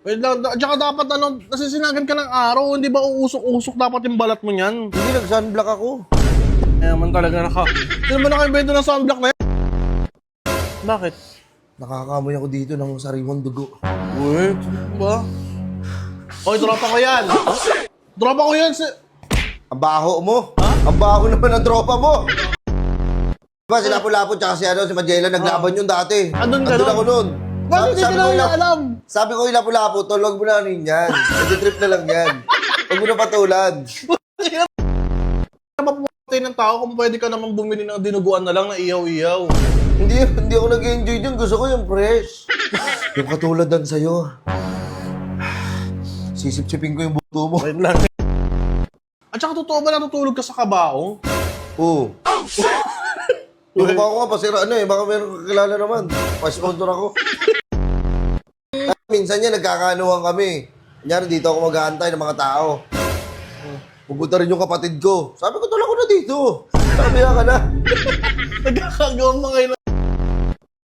Wait lang, tsaka dapat nasisinagan ka ng araw, hindi ba uusok-usok dapat yung balat mo niyan? Hindi, nag-sunblock ako. Kaya man talaga Hindi naman naka-invento ng sunblock na yan. Bakit? Nakakamoy ako dito ng sariwang dugo. Uy, ba? Oy, tropa ko yan! Tropa ko yan! Ang baho mo. Ang baho naman ng tropa mo. Diba, si Lapu-Lapu tsaka si Magellan, naglaban yun dati. Andun ka Andun nun? ako nun. Bakit hindi ko na alam? Sabi ko, Lapu-Lapu, tulog mo na ano yun yan. Nag-trip na lang yan. Huwag mo na patulan. Mapumatay ng tao kung pwede ka naman bumili ng dinuguan na lang na iyaw-iyaw. Hindi ako nag-enjoy dyan. Gusto ko yung fresh. Yung katulad dan sa'yo. Sisip-sipin ko yung buto mo. Wait lang. At saka totoo ba natutulog ka sa kabaong? Oo. Yung kabaho ko nga, pasira baka meron kakilala naman. Pa-sponsor ako. Minsan yan, nagkakanuhan kami. Kanyari, dito ako mag-aantay ng mga tao. Pupunta rin yung kapatid ko. Sabi ko, tulak ko na dito. Sabi ka na. Nagkakagawang mga